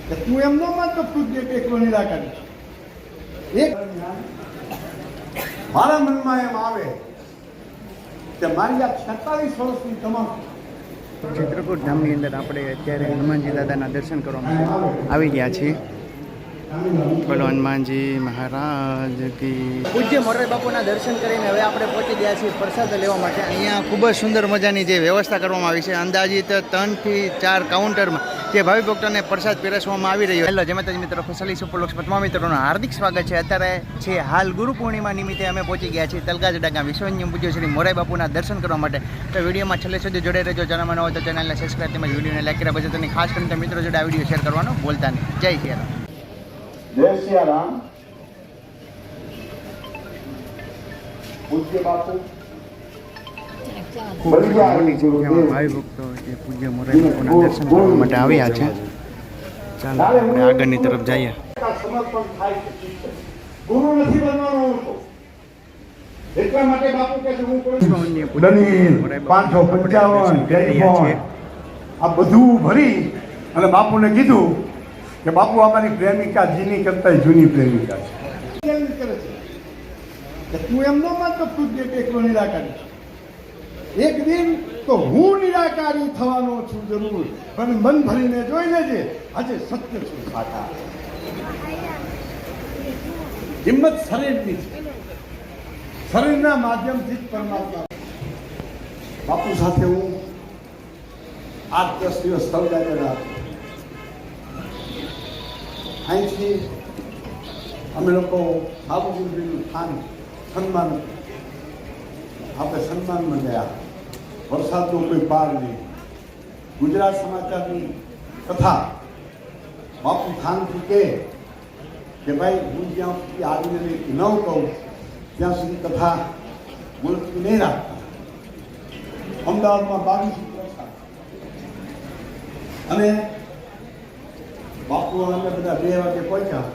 કે તું એમ ન માનતો ખુદ એકલો નિરાકારી છે. એક મારા મનમાં એમ આવે કે મારી આ 46 વર્ષની તમામ ચિત્રકૂટ ધામની અંદર આપણે અત્યારે હનુમાનજી દાદાના દર્શન કરવા માટે આવી ગયા છીએ. બોલો હનુમાનજી મહારાજ કી. પૂજ્ય મોરારી બાપુના દર્શન કરીને હવે આપણે પહોંચી ગયા છીએ પ્રસાદ લેવા માટે. અહીંયા ખૂબ જ સુંદર મજાની જે વ્યવસ્થા કરવામાં આવી છે, અંદાજિત 3 થી 4 કાઉન્ટરમાં જે ભાવિ ભક્તોને પ્રસાદ પીરસવામાં આવી રહ્યો. હેલો જય માતાજી મિત્રો, ખુશાલી સુપરલોક્સ તમામ મિત્રોનું હાર્દિક સ્વાગત છે. અત્યારે છે હાલ ગુરુ પૂર્ણિમા નિમિત્તે અમે પહોંચી ગયા છીએ તલગાજડા ગામ વિશ્વનિયમ પૂજ્ય શ્રી મોરારી બાપુના દર્શન કરવા માટે. તો વિડીયોમાં છેલ્લે સુધી જોડાઈ રહેજો. ચેનલમાં ન હોય તો ચેનલને સબસ્ક્રાઈબ તેમજ વિડીયોને લાઈક કર્યા પછી તેની ખાસ કરીને મિત્રો જોડે આ વિડીયો શેર કરવાનું ભૂલતા નહીં. જય શ્રી રામ. જય શ્રી રામ. પૂજ્ય બાપુ મોટી સંખ્યામાં ભાવિ ભક્તો જે પૂજ્ય મોરારી બાપુના દર્શન કરવા માટે આવ્યા છે. ચાલો આપણે આગળની તરફ જઈએ. સમર્પણ થાય છે. ગુરુ નથી બનવાનો હું એટલા માટે બાપુ કહે છે હું કોઈ દલીલ 555 ટેલિફોન આ બધું ભરી અને બાપુને કીધું કે બાપુ અમારી પ્રેમિકા જીની કરતા જૂની પ્રેમિકા છે. કે તું એમ ન માનતો ખુદ એકલો નિરાકારી છે. એક દિન તો હું નિરાકારી થવાનો છું જરૂર, પણ મન ભરીને જોઈ લેજે આજે સત્ય છું સાચા. હિંમત શરીરની છે, શરીરના માધ્યમથી જ પરમાત્મા. બાપુ સાથે હું 8-10 દિવસ તળગાજડા અહીંથી અમે લોકો બાબુજીનું સન્માન આપણે સન્માનમાં ગયા. વરસાદનો કોઈ પાર નહીં. ગુજરાત સમાચારની કથા બાપુ ખાનથી કે ભાઈ હું જ્યાં સુધી આવીને ન કહું ત્યાં સુધી કથા મુલતવી નહીં રાખતા. અમદાવાદમાં 22 વરસાદ અને બાપુ અમે બધા 2 વાગે પહોંચ્યા.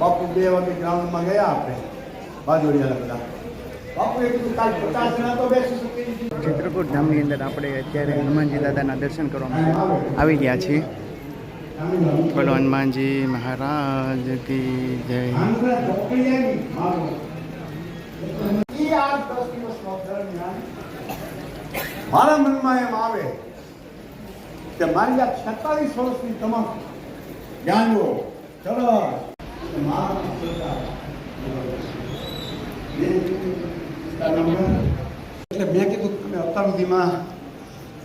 બાપુ 2 વાગે ગ્રાઉન્ડમાં ગયા. આપણે બાજોડિયાના બધા બાપુ એક કાલ 50 જણા તો બેસી શકે. ચિત્રકૂટ ધામની અંદર આપણે અત્યારે હનુમાનજી દાદાના દર્શન કરવા માટે આવી ગયા છીએ. બોલો હનુમાનજી મહારાજ કી જય. મારા મનમાં એમ આવે કે મારી આ 46 વર્ષની તમામ જ્ઞાનીઓ એટલે મેં કીધું તમે અત્યાર સુધીમાં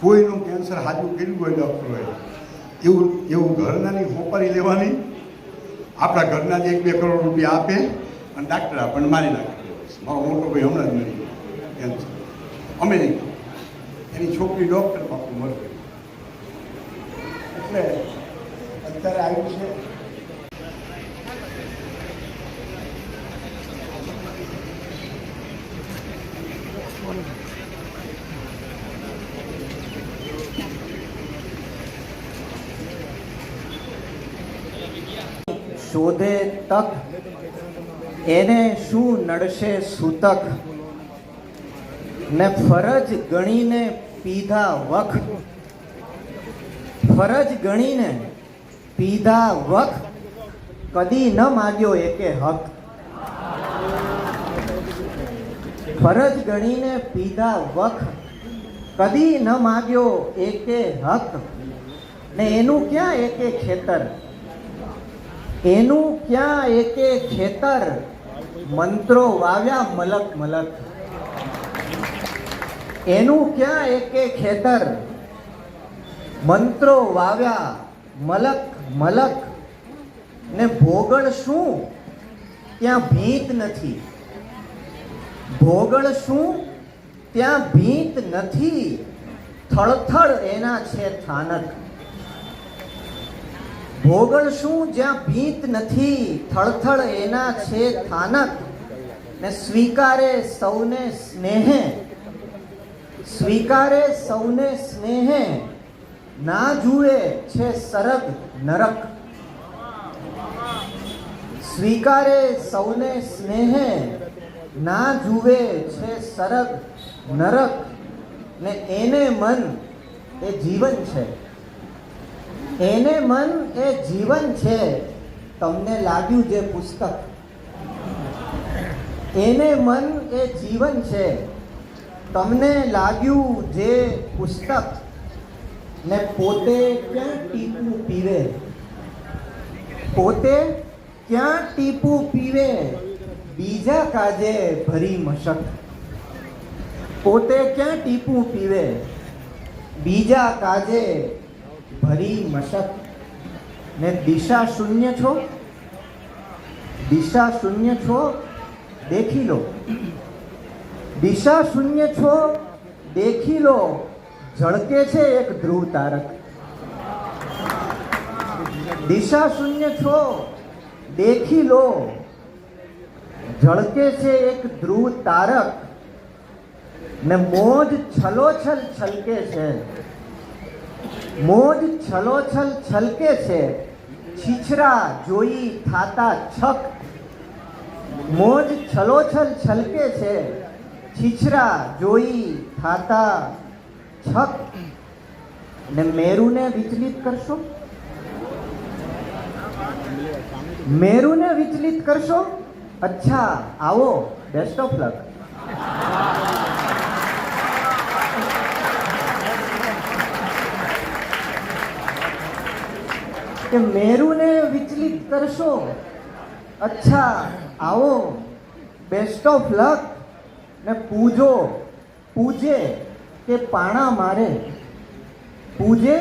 કોઈનું કેન્સર હાજુ કર્યું હોય ડૉક્ટરોએ એવું ઘરનાની હોપારી લેવાની, આપણા ઘરના જ 1-2 કરોડ રૂપિયા આપે અને ડાક્ટર આપણને મારી નાખે. મારો મોટો ભાઈ હમણાં જ મરી ગયો કેન્સર. અમેરિકા એની છોકરી ડૉક્ટર બાપુ મરી ગઈ. એટલે અત્યારે આવ્યું છે શોધે તક એને શું નડશે સૂતક, ને ફરજ ગણીને પીધા વખ, ફરજ ગણીને પીધા વખ, કદી ન માગ્યો એકે હક. ફરજ ગણીને પીધા વખ, કદી ન માગ્યો એકે હક, ને એનું ક્યાં એકે ખેતર, એનું ક્યાં એકે ખેતર, મંત્રો વાવ્યા મલક મલક. એનું ક્યાં એકે ખેતર, મંત્રો વાવ્યા મલક મલક, ને ભોગળ શું ત્યાં ભીત નથી, ભોગળ શું ત્યાં ભીત નથી, થળથળ એના છે થાનક. ભોગળ શું જ્યાં ભીત નથી, થળથળ એના છે થાનક, ને સ્વીકારે સૌને સ્નેહે, સ્વીકારે સૌને સ્નેહે, ના જુએ છે સરગ નરક. સ્વીકારે સૌને સ્નેહે, ના જુએ છે સરગ નરક, ને એને મન એ જીવન છે. એને મન એ જીવન છે. તમને લાગ્યું જે પુસ્તક, એને મન એ જીવન છે. તમને લાગ્યું જે પુસ્તક, ને પોતે ક્યાં ટીપું પીવે, પોતે ક્યાં ટીપું પીવે, બીજા કાજે ભરી મશક. પોતે ક્યાં ટીપું પીવે, બીજા કાજે ભરી મશક. ને દિશા શૂન્ય છો, દિશા શૂન્ય છો, દેખી લો. દિશા શૂન્ય છો, દેખી લો. ઝળકે છે એક ધ્રુવ તારક. દિશા શૂન્ય છો, દેખી લો. ઝળકે છે એક ધ્રુવ તારક. ને મોજ છલોછલ છલકે છે, મોજ છલોછલ છલકે છે. છીછરા જોઈ થાતા છક. મોજ છલોછલ છલકે છે, છીછરા જોઈ થાતા છક. ને મેરુને વિચલિત કરશો, મેરુને વિચલિત કરશો. અચ્છા આવો, બેસ્ટ ઓફ લક. કે મેરુને વિચલિત કરશો. અચ્છા આવો, બેસ્ટ ઓફ લક. ને પૂજો, પૂજે કે પાણા મારે, પૂજે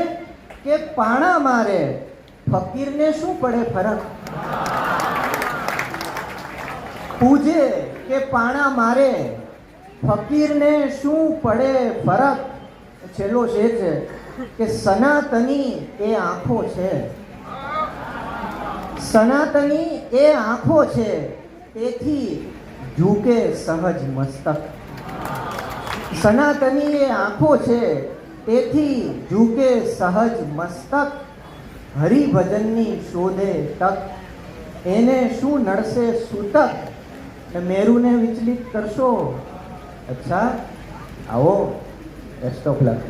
કે પાણા મારે. ફકીરને શું પડે ફરક, પૂજે કે પાણા મારે. ફકીરને શું પડે ફરક. છેલ્લો શેર છે કે સનાતની એ આંખો છે, સનાતની એ આંખો છે. તેથી ઝૂકે સહજ મસ્તક. સનાતની એ આંખો છે, તેથી ઝૂકે સહજ મસ્તક. હરિભજનની શોધે તક, એને શું નડશે સૂતક. ને મેરુને વિચલિત કરશો. અચ્છા આવો, બેસ્ટ ઓફ લક.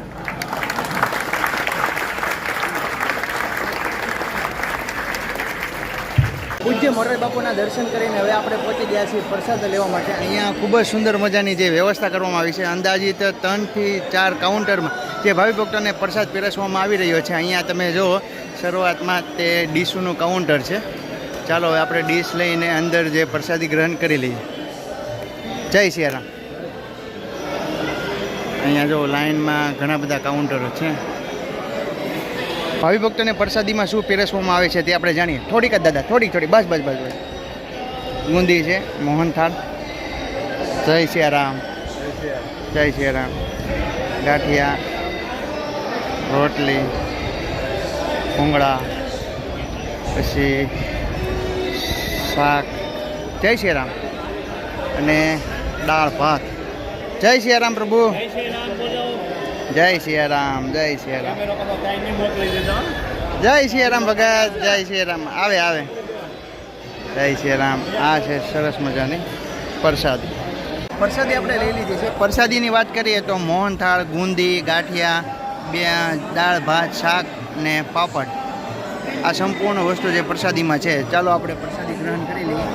પૂજ્ય મોરારી બાપુના દર્શન કરીને હવે આપણે પહોંચી ગયા છીએ પ્રસાદ લેવા માટે. અહીંયા ખૂબ જ સુંદર મજાની જે વ્યવસ્થા કરવામાં આવી છે, અંદાજિત 3 થી 4 કાઉન્ટરમાં જે ભાવિ ભક્તોને પ્રસાદ પીરસવામાં આવી રહ્યો છે. અહીંયા તમે જો શરૂઆતમાં તે ડીશનું કાઉન્ટર છે. ચાલો હવે આપણે ડીશ લઈને અંદર જે પ્રસાદી ગ્રહણ કરી લઈએ. જય સિયારામ. અહીંયા જો લાઇનમાં ઘણા બધા કાઉન્ટરો છે. ભાવિ ભક્તોને પ્રસાદીમાં શું પીરસવામાં આવે છે તે આપણે જાણીએ. થોડીક જ દાદા, થોડીક બસ બસ બસ બસ. ગુંદી છે, મોહનથાળ. જય સિયારામ, જય સિયારામ. ગાંઠિયા, રોટલી, ભૂંગળા, પછી શાક. જય સિયારામ. અને દાળ ભાત. જય સિયારામ પ્રભુ. જય સિયારામ, જય સિયારામ. જય સિયારામ ભગત, જય સિયારામ. આવે આવે. જય સિયારામ. આ છે સરસ મજાની પ્રસાદી. પ્રસાદી આપણે લઈ લીધી છે. પ્રસાદીની વાત કરીએ તો મોહનથાળ, ગુંદી, ગાંઠિયા, બે દાળ ભાત, શાક ને પાપડ. આ સંપૂર્ણ વસ્તુ જે પ્રસાદીમાં છે. ચાલો આપણે પ્રસાદી ગ્રહણ કરી લઈએ.